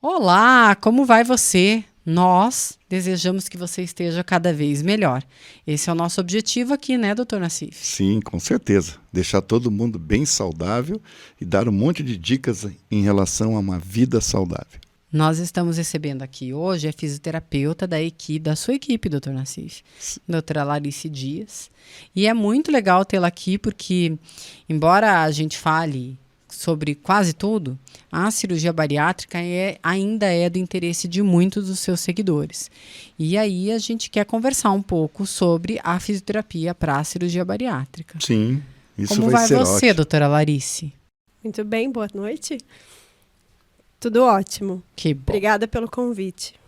Olá, como vai você? Nós desejamos que você esteja cada vez melhor. Esse é o nosso objetivo aqui, né, doutor Nassif? Sim, com certeza. Deixar todo mundo bem saudável e dar um monte de dicas em relação a uma vida saudável. Nós estamos recebendo aqui hoje a fisioterapeuta da sua equipe, doutor Nassif, doutora Larice Dias. E é muito legal tê-la aqui porque, embora a gente fale sobre quase tudo, a cirurgia bariátrica ainda é do interesse de muitos dos seus seguidores. E aí a gente quer conversar um pouco sobre a fisioterapia para a cirurgia bariátrica. Sim, isso Como vai ser ótimo. Como vai você, doutora Larice? Muito bem, boa noite. Tudo ótimo. Que bom. Obrigada pelo convite.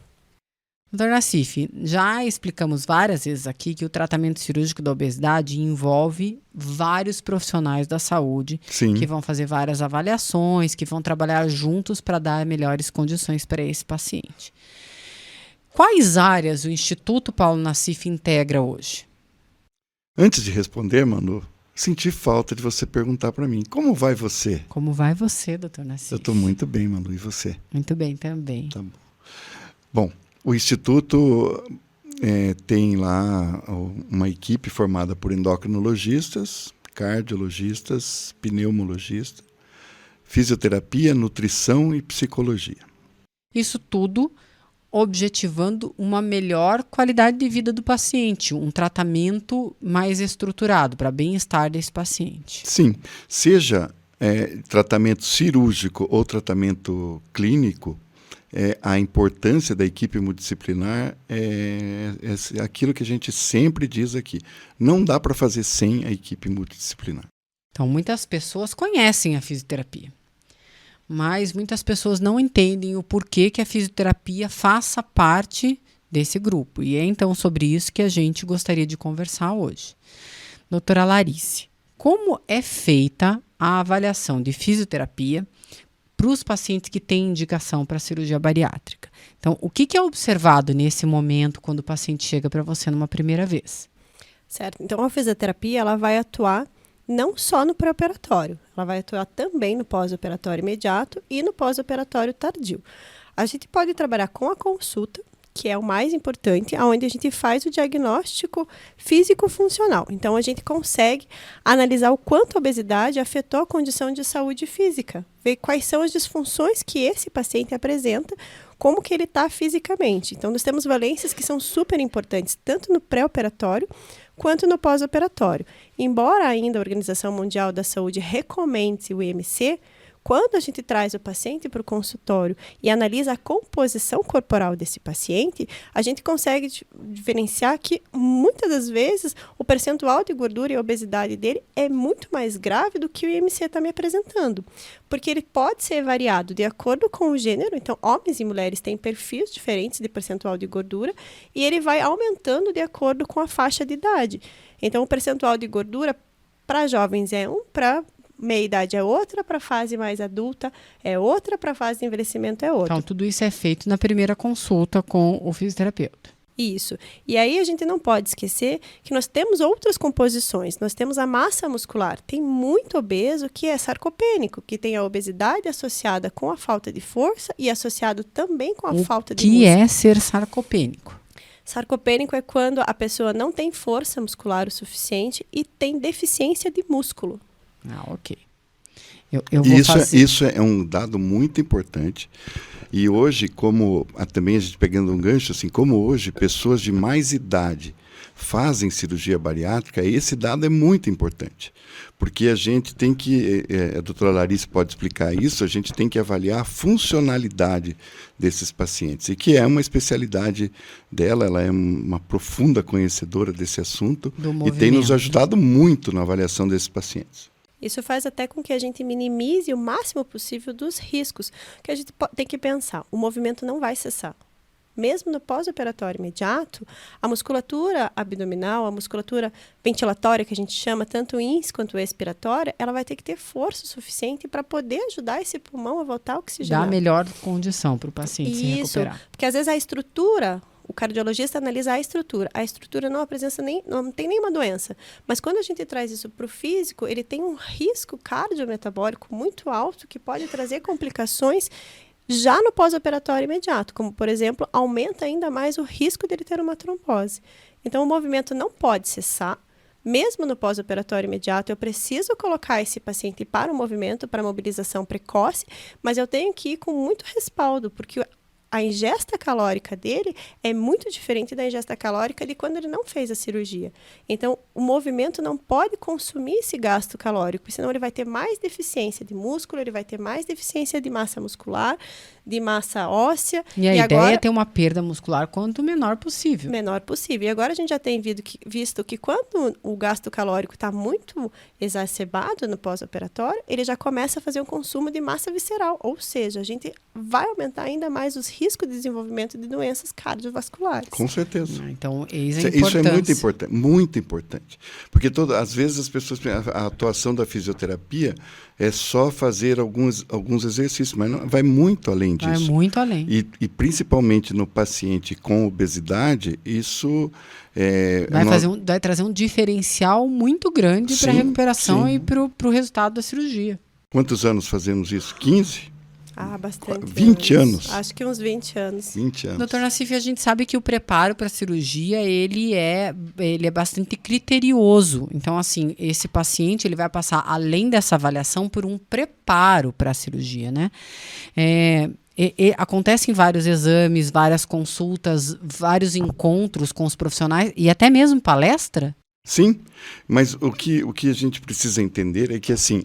Doutor Nassif, já explicamos várias vezes aqui que o tratamento cirúrgico da obesidade envolve vários profissionais da saúde. Sim. Que vão fazer várias avaliações, que vão trabalhar juntos para dar melhores condições para esse paciente. Quais áreas o Instituto Paulo Nassif integra hoje? Antes de responder, Manu, senti falta de você perguntar para mim, como vai você? Como vai você, doutor Nassif? Eu estou muito bem, Manu, e você? Muito bem também. Tá bom. Bom, o Instituto tem lá uma equipe formada por endocrinologistas, cardiologistas, pneumologistas, fisioterapia, nutrição e psicologia. Isso tudo objetivando uma melhor qualidade de vida do paciente, um tratamento mais estruturado para bem-estar desse paciente. Sim, seja tratamento cirúrgico ou tratamento clínico, a importância da equipe multidisciplinar é aquilo que a gente sempre diz aqui. Não dá para fazer sem a equipe multidisciplinar. Então, muitas pessoas conhecem a fisioterapia, mas muitas pessoas não entendem o porquê que a fisioterapia faça parte desse grupo. E é então sobre isso que a gente gostaria de conversar hoje. Doutora Larice, como é feita a avaliação de fisioterapia para os pacientes que têm indicação para cirurgia bariátrica? Então, o que é observado nesse momento quando o paciente chega para você numa primeira vez? Certo. Então, a fisioterapia ela vai atuar não só no pré-operatório, ela vai atuar também no pós-operatório imediato e no pós-operatório tardio. A gente pode trabalhar com a consulta, que é o mais importante, onde a gente faz o diagnóstico físico-funcional. Então, a gente consegue analisar o quanto a obesidade afetou a condição de saúde física, ver quais são as disfunções que esse paciente apresenta, como que ele está fisicamente. Então, nós temos valências que são super importantes, tanto no pré-operatório quanto no pós-operatório. Embora ainda a Organização Mundial da Saúde recomende o IMC, quando a gente traz o paciente para o consultório e analisa a composição corporal desse paciente, a gente consegue diferenciar que, muitas das vezes, o percentual de gordura e obesidade dele é muito mais grave do que o IMC está me apresentando. Porque ele pode ser variado de acordo com o gênero, então homens e mulheres têm perfis diferentes de percentual de gordura, e ele vai aumentando de acordo com a faixa de idade. Então, o percentual de gordura para jovens é para meia-idade é outra, para a fase mais adulta é outra, para a fase de envelhecimento é outra. Então, tudo isso é feito na primeira consulta com o fisioterapeuta. Isso. E aí a gente não pode esquecer que nós temos outras composições. Nós temos a massa muscular. Tem muito obeso que é sarcopênico, que tem a obesidade associada com a falta de força e associado também com a falta de músculo. O que é ser sarcopênico? Sarcopênico é quando a pessoa não tem força muscular o suficiente e tem deficiência de músculo. Ah, ok. Eu vou fazer. Isso é um dado muito importante. E hoje, como também a gente pegando um gancho, assim, como hoje pessoas de mais idade fazem cirurgia bariátrica, esse dado é muito importante. Porque a gente tem que, a doutora Larice pode explicar isso, a gente tem que avaliar a funcionalidade desses pacientes, e que é uma especialidade dela, ela é uma profunda conhecedora desse assunto e tem nos ajudado muito na avaliação desses pacientes. Isso faz até com que a gente minimize o máximo possível dos riscos, que a gente tem que pensar. O movimento não vai cessar. Mesmo no pós-operatório imediato, a musculatura abdominal, a musculatura ventilatória, que a gente chama, tanto ins quanto expiratória, ela vai ter que ter força suficiente para poder ajudar esse pulmão a voltar a oxigenar. Dar a melhor condição para o paciente se recuperar. Porque às vezes a estrutura, o cardiologista analisa a estrutura não tem nenhuma doença, mas quando a gente traz isso para o físico, ele tem um risco cardiometabólico muito alto que pode trazer complicações Já no pós-operatório imediato, como, por exemplo, aumenta ainda mais o risco dele ter uma trombose. Então, o movimento não pode cessar. Mesmo no pós-operatório imediato, eu preciso colocar esse paciente para o movimento, para mobilização precoce, mas eu tenho que ir com muito respaldo, porque a ingesta calórica dele é muito diferente da ingesta calórica de quando ele não fez a cirurgia. Então, o movimento não pode consumir esse gasto calórico, senão ele vai ter mais deficiência de músculo, ele vai ter mais deficiência de massa muscular, de massa óssea. E a ideia é ter uma perda muscular quanto menor possível. Menor possível. E agora a gente já tem visto que quando o gasto calórico está muito exacerbado no pós-operatório, ele já começa a fazer um consumo de massa visceral. Ou seja, a gente vai aumentar ainda mais os riscos de desenvolvimento de doenças cardiovasculares. Com certeza. Então, eis a isso é muito importante. Porque às vezes as pessoas pensam, a atuação da fisioterapia é só fazer alguns exercícios, mas não, vai muito além disso. Vai muito além. E principalmente no paciente com obesidade, isso vai trazer um diferencial muito grande para a recuperação e para o resultado da cirurgia. Quantos anos fazemos isso? 15? Bastante. 20 anos. Acho que uns 20 anos. 20 anos. Doutor Nassif, a gente sabe que o preparo para a cirurgia, ele é bastante criterioso. Então, assim, esse paciente, ele vai passar, além dessa avaliação, por um preparo para a cirurgia, né? Acontecem vários exames, várias consultas, vários encontros com os profissionais e até mesmo palestra? Sim, mas o que a gente precisa entender é que assim,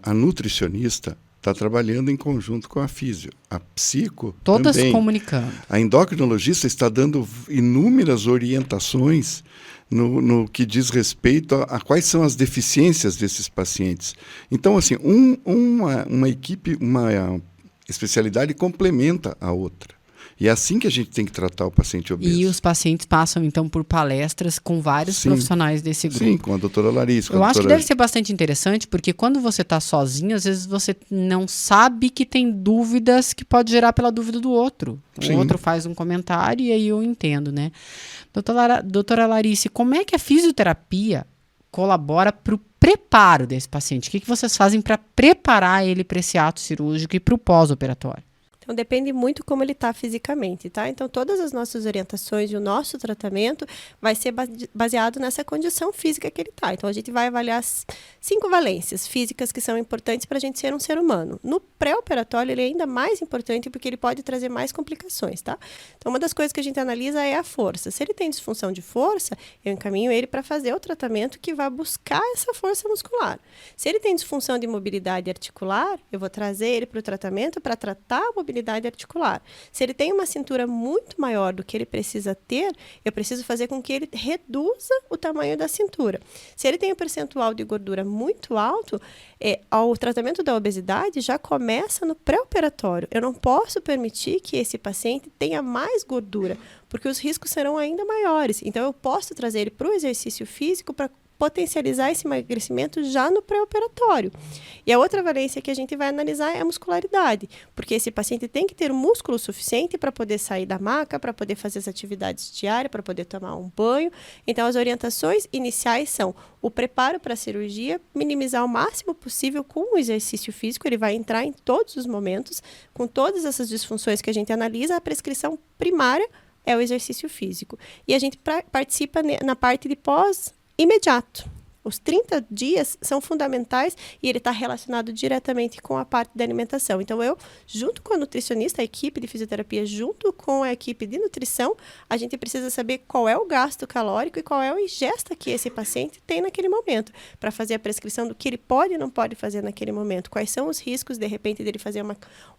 a nutricionista está trabalhando em conjunto com a físio, a psico todas também. Se comunicando. A endocrinologista está dando inúmeras orientações no que diz respeito a quais são as deficiências desses pacientes. Então, assim, uma equipe, uma especialidade complementa a outra. E é assim que a gente tem que tratar o paciente obeso. E os pacientes passam, então, por palestras com vários profissionais desse grupo. Sim, com a doutora Larissa. Eu acho que deve ser bastante interessante, porque quando você está sozinho, às vezes você não sabe que tem dúvidas que pode gerar pela dúvida do outro. O outro faz um comentário e aí eu entendo, né? Doutora Larissa, como é que a fisioterapia colabora para o preparo desse paciente? O que vocês fazem para preparar ele para esse ato cirúrgico e para o pós-operatório? Então, depende muito como ele está fisicamente, tá? Então, todas as nossas orientações e o nosso tratamento vai ser baseado nessa condição física que ele está. Então, a gente vai avaliar 5 valências físicas que são importantes para a gente ser um ser humano. No pré-operatório, ele é ainda mais importante porque ele pode trazer mais complicações, tá? Então, uma das coisas que a gente analisa é a força. Se ele tem disfunção de força, eu encaminho ele para fazer o tratamento que vai buscar essa força muscular. Se ele tem disfunção de mobilidade articular, eu vou trazer ele para o tratamento para tratar a mobilidade articular. Se ele tem uma cintura muito maior do que ele precisa ter, eu preciso fazer com que ele reduza o tamanho da cintura. Se ele tem um percentual de gordura muito alto, o tratamento da obesidade já começa no pré-operatório. Eu não posso permitir que esse paciente tenha mais gordura, porque os riscos serão ainda maiores. Então, eu posso trazer ele para o exercício físico para potencializar esse emagrecimento já no pré-operatório. E a outra valência que a gente vai analisar é a muscularidade, porque esse paciente tem que ter um músculo suficiente para poder sair da maca, para poder fazer as atividades diárias, para poder tomar um banho. Então, as orientações iniciais são o preparo para a cirurgia, minimizar o máximo possível com o exercício físico, ele vai entrar em todos os momentos, com todas essas disfunções que a gente analisa, a prescrição primária é o exercício físico. E a gente participa na parte de imediato. Os 30 dias são fundamentais e ele está relacionado diretamente com a parte da alimentação. Então, eu, junto com a nutricionista, a equipe de fisioterapia, junto com a equipe de nutrição, a gente precisa saber qual é o gasto calórico e qual é a ingesta que esse paciente tem naquele momento, para fazer a prescrição do que ele pode e não pode fazer naquele momento. Quais são os riscos, de repente, dele fazer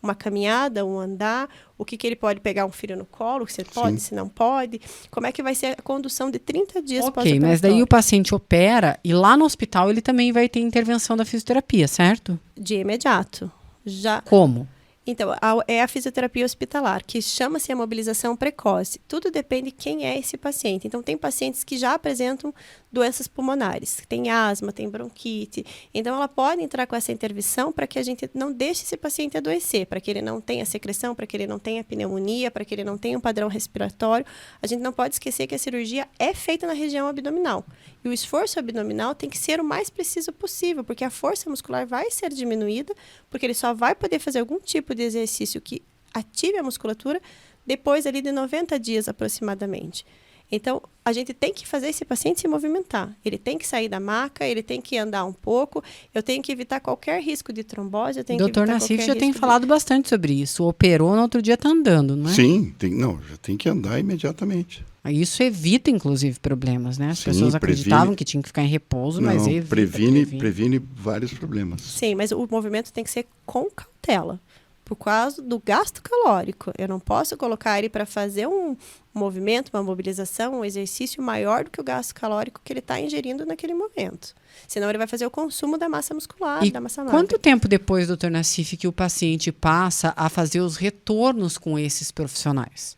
uma caminhada, um andar, o que ele pode pegar um filho no colo, se ele pode, se não pode, como é que vai ser a condução de 30 dias pós-operatório. Ok, mas daí o paciente opera e lá no hospital ele também vai ter intervenção da fisioterapia, certo? De imediato. Como? Então, é a fisioterapia hospitalar, que chama-se a mobilização precoce. Tudo depende de quem é esse paciente. Então, tem pacientes que já apresentam doenças pulmonares, tem asma, tem bronquite. Então, ela pode entrar com essa intervenção para que a gente não deixe esse paciente adoecer, para que ele não tenha secreção, para que ele não tenha pneumonia, para que ele não tenha um padrão respiratório. A gente não pode esquecer que a cirurgia é feita na região abdominal. E o esforço abdominal tem que ser o mais preciso possível, porque a força muscular vai ser diminuída, porque ele só vai poder fazer algum tipo de exercício que ative a musculatura depois ali de 90 dias aproximadamente. Então, a gente tem que fazer esse paciente se movimentar. Ele tem que sair da maca, ele tem que andar um pouco. Eu tenho que evitar qualquer risco de trombose. Eu tenho que Doutor evitar Nassif qualquer já tem risco falado bastante sobre isso. Operou, no outro dia está andando, não é? Sim, já tem que andar imediatamente. Isso evita, inclusive, problemas, né? As Sim, pessoas acreditavam previne. que tinha que ficar em repouso, Não, mas evita, previne vários problemas. Sim, mas o movimento tem que ser com cautela, por causa do gasto calórico. Eu não posso colocar ele para fazer um movimento, uma mobilização, um exercício maior do que o gasto calórico que ele está ingerindo naquele momento. Senão ele vai fazer o consumo da massa muscular, da massa magra. Quanto tempo depois, doutor Nassif, que o paciente passa a fazer os retornos com esses profissionais?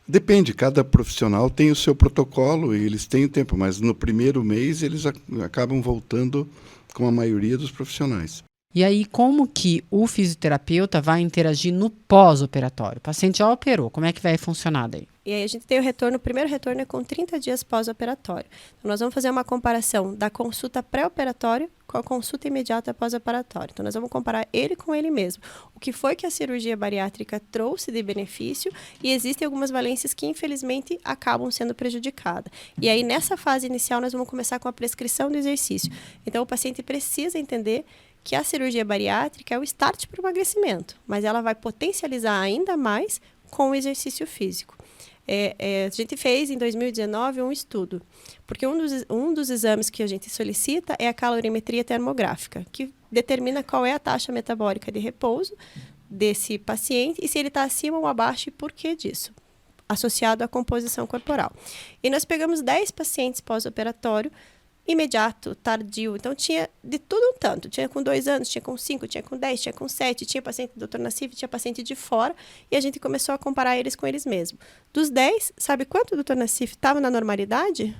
Depende, cada profissional tem o seu protocolo e eles têm o tempo, mas no primeiro mês eles acabam voltando com a maioria dos profissionais. E aí, como que o fisioterapeuta vai interagir no pós-operatório? O paciente já operou, como é que vai funcionar daí? E aí a gente tem o primeiro retorno é com 30 dias pós-operatório. Então, nós vamos fazer uma comparação da consulta pré-operatória com a consulta imediata pós-operatória. Então, nós vamos comparar ele com ele mesmo. O que foi que a cirurgia bariátrica trouxe de benefício e existem algumas valências que, infelizmente, acabam sendo prejudicadas. E aí, nessa fase inicial, nós vamos começar com a prescrição do exercício. Então, o paciente precisa entender que a cirurgia bariátrica é o start para o emagrecimento, mas ela vai potencializar ainda mais com o exercício físico. A gente fez em 2019 um estudo, porque um dos exames que a gente solicita é a calorimetria termográfica, que determina qual é a taxa metabólica de repouso desse paciente e se ele está acima ou abaixo e por que disso, associado à composição corporal. E nós pegamos 10 pacientes pós-operatório, imediato, tardio, então tinha de tudo um tanto, tinha com 2 anos, tinha com 5, tinha com 10, tinha com 7, tinha paciente do Dr. Nassif, tinha paciente de fora, e a gente começou a comparar eles com eles mesmos. Dos 10, sabe quanto o Dr. Nassif estava na normalidade?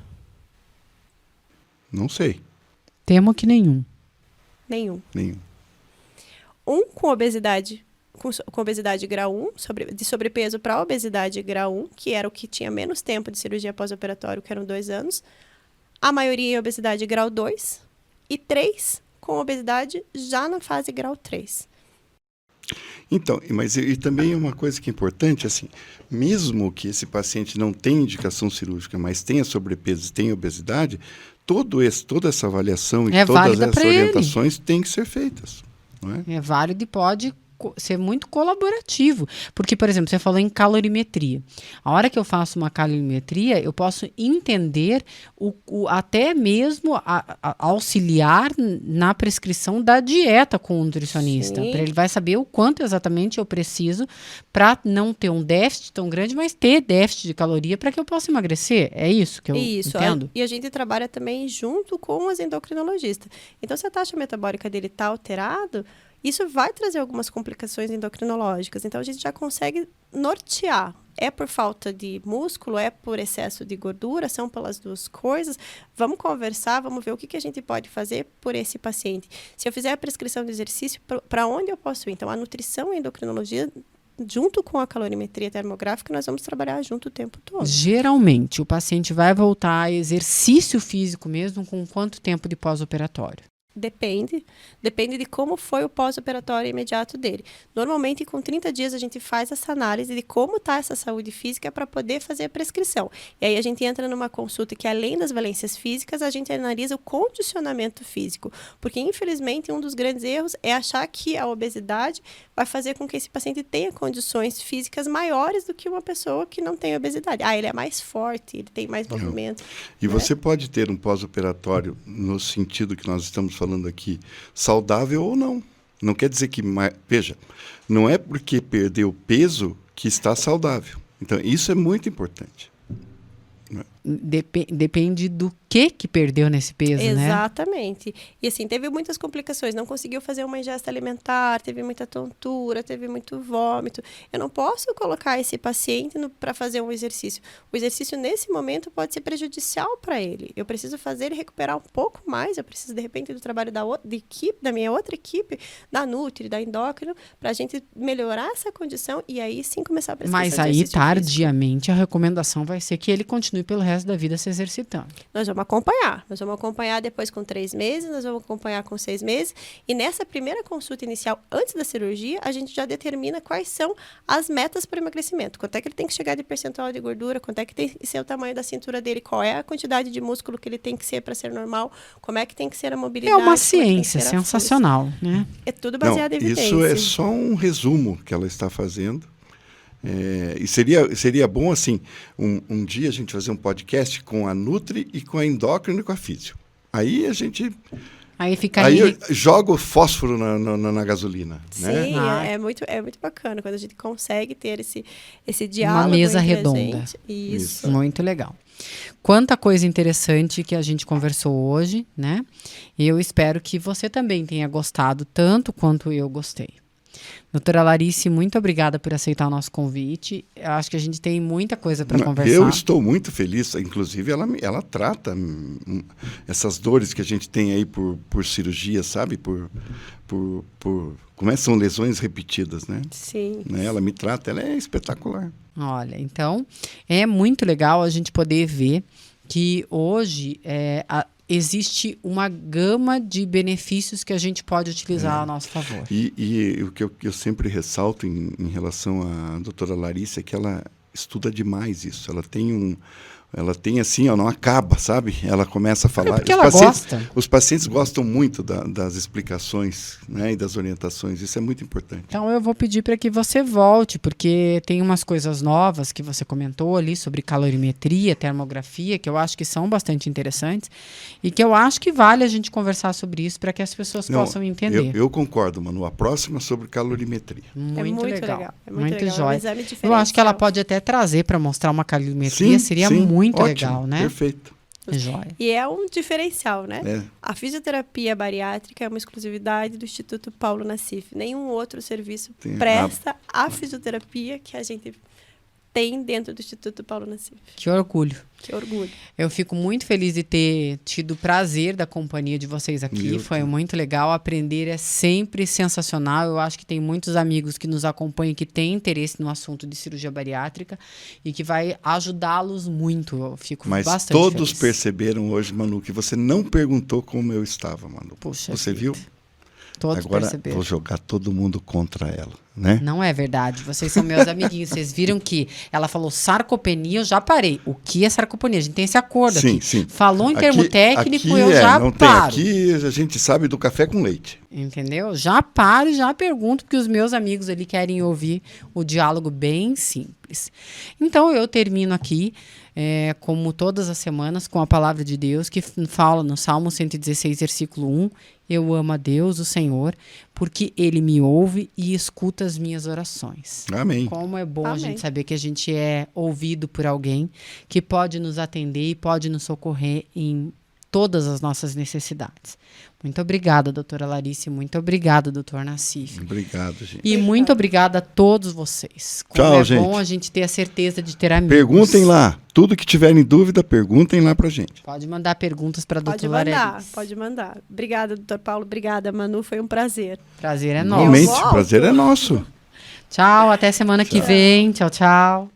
Não sei. Temo que nenhum. Nenhum. Um com obesidade, com obesidade grau 1, de sobrepeso para obesidade grau 1, que era o que tinha menos tempo de cirurgia pós-operatório, que eram 2 anos, a maioria em obesidade grau 2 e 3 com obesidade já na fase grau 3. Então, mas e também uma coisa que é importante, assim, mesmo que esse paciente não tenha indicação cirúrgica, mas tenha sobrepeso e tenha obesidade, toda essa avaliação e todas essas orientações têm que ser feitas. Não é? É válido e pode ser muito colaborativo. Porque, por exemplo, você falou em calorimetria. A hora que eu faço uma calorimetria, eu posso entender até mesmo auxiliar na prescrição da dieta com o nutricionista. Ele vai saber o quanto exatamente eu preciso para não ter um déficit tão grande, mas ter déficit de caloria para que eu possa emagrecer. É isso que eu entendo? E a gente trabalha também junto com os endocrinologistas. Então, se a taxa metabólica dele está alterada, isso vai trazer algumas complicações endocrinológicas. Então, a gente já consegue nortear. É por falta de músculo, é por excesso de gordura, são pelas duas coisas. Vamos conversar, vamos ver o que a gente pode fazer por esse paciente. Se eu fizer a prescrição de exercício, para onde eu posso ir? Então, a nutrição e a endocrinologia, junto com a calorimetria termográfica, nós vamos trabalhar junto o tempo todo. Geralmente, o paciente vai voltar a exercício físico mesmo com quanto tempo de pós-operatório? Depende de como foi o pós-operatório imediato dele. Normalmente, com 30 dias, a gente faz essa análise de como está essa saúde física para poder fazer a prescrição. E aí a gente entra numa consulta que, além das valências físicas, a gente analisa o condicionamento físico. Porque, infelizmente, um dos grandes erros é achar que a obesidade vai fazer com que esse paciente tenha condições físicas maiores do que uma pessoa que não tem obesidade. Ele é mais forte, ele tem mais movimento. E você pode ter um pós-operatório no sentido que nós estamos falando aqui, saudável ou não. Não quer dizer que... Veja, não é porque perdeu peso que está saudável. Então, isso é muito importante. Depende do que perdeu nesse peso, né? Exatamente. E assim, teve muitas complicações. Não conseguiu fazer uma ingesta alimentar, teve muita tontura, teve muito vômito. Eu não posso colocar esse paciente para fazer um exercício. O exercício, nesse momento, pode ser prejudicial para ele. Eu preciso fazer ele recuperar um pouco mais. Eu preciso, de repente, do trabalho da minha outra equipe, da Nutri, da endócrino, para a gente melhorar essa condição e aí sim começar a prescrição. Mas aí, tardiamente, a recomendação vai ser que ele continue pelo resto resto da vida se exercitando. Nós vamos acompanhar. Nós vamos acompanhar depois com 3 meses, nós vamos acompanhar com 6 meses. E nessa primeira consulta inicial, antes da cirurgia, a gente já determina quais são as metas para o emagrecimento. Quanto é que ele tem que chegar de percentual de gordura, quanto é que tem que ser o tamanho da cintura dele, qual é a quantidade de músculo que ele tem que ser para ser normal, como é que tem que ser a mobilidade. É uma ciência sensacional, né? É tudo baseado em evidência. Isso é só um resumo que ela está fazendo. E seria bom, assim, um dia a gente fazer um podcast com a Nutri e com a endócrina e com a físio. Aí a gente... Aí eu jogo fósforo na gasolina. Sim, né? é muito bacana quando a gente consegue ter esse diálogo. Uma mesa entre redonda. a gente. Isso. Muito legal. Quanta coisa interessante que a gente conversou hoje, né? E eu espero que você também tenha gostado tanto quanto eu gostei. Doutora Larice, muito obrigada por aceitar o nosso convite. Eu acho que a gente tem muita coisa para conversar. Eu estou muito feliz. Inclusive, ela trata essas dores que a gente tem aí por cirurgia, sabe? Como são lesões repetidas, né? Sim. Né? Ela me trata, ela é espetacular. Olha, então, é muito legal a gente poder ver que hoje existe uma gama de benefícios que a gente pode utilizar a nosso favor. E o que eu sempre ressalto em relação à doutora Larissa é que ela estuda demais isso. Ela tem assim, não acaba, sabe? Ela começa a falar. Porque ela gosta. Os pacientes gostam muito das explicações, né, e das orientações. Isso é muito importante. Então eu vou pedir para que você volte, porque tem umas coisas novas que você comentou ali sobre calorimetria, termografia, que eu acho que são bastante interessantes e que eu acho que vale a gente conversar sobre isso para que as pessoas possam entender. Eu concordo, Manu. A próxima é sobre calorimetria. Muito legal. É muito legal. Jóia. É um exame diferencial. Eu acho que ela pode até trazer para mostrar uma calorimetria, seria muito ótimo, legal, né? Perfeito. Jóia. E é um diferencial, né? É. A fisioterapia bariátrica é uma exclusividade do Instituto Paulo Nassif. Nenhum outro serviço presta a fisioterapia que a gente tem dentro do Instituto Paulo Nassif. Que orgulho. Que orgulho. Eu fico muito feliz de ter tido o prazer da companhia de vocês aqui. Foi muito legal. Aprender é sempre sensacional. Eu acho que tem muitos amigos que nos acompanham que têm interesse no assunto de cirurgia bariátrica e que vai ajudá-los muito. Eu fico bastante feliz. Mas todos perceberam hoje, Manu, que você não perguntou como eu estava, Manu. Puxa você vida. viu? Todos Agora perceberam. Vou jogar todo mundo contra ela, né? Não é verdade. Vocês são meus amiguinhos. Vocês viram que ela falou sarcopenia, eu já parei. O que é sarcopenia? A gente tem esse acordo aqui. Sim. Falou em termo técnico, aqui eu já não paro. Tem. Aqui a gente sabe do café com leite. Entendeu? Já paro e já pergunto, porque os meus amigos ali querem ouvir o diálogo bem simples. Então, eu termino aqui, como todas as semanas, com a palavra de Deus, que fala no Salmo 116, versículo 1, eu amo a Deus, o Senhor, porque Ele me ouve e escuta as minhas orações. Amém. Como é bom a Amém. gente saber que a gente é ouvido por alguém que pode nos atender e pode nos socorrer em todas as nossas necessidades. Muito obrigada, doutora Larice. Muito obrigada, doutor Nassif. Obrigado, gente. E muito obrigada a todos vocês. Como Tchau, é gente. bom a gente ter a certeza de ter amigos. Perguntem lá. Tudo que tiverem dúvida, perguntem lá pra gente. Pode mandar perguntas para a doutora Larice. Pode mandar. Obrigada, doutor Paulo. Obrigada, Manu. Foi um prazer. Prazer é nosso. Realmente, o prazer é nosso. Tchau, até semana que vem. Tchau, tchau.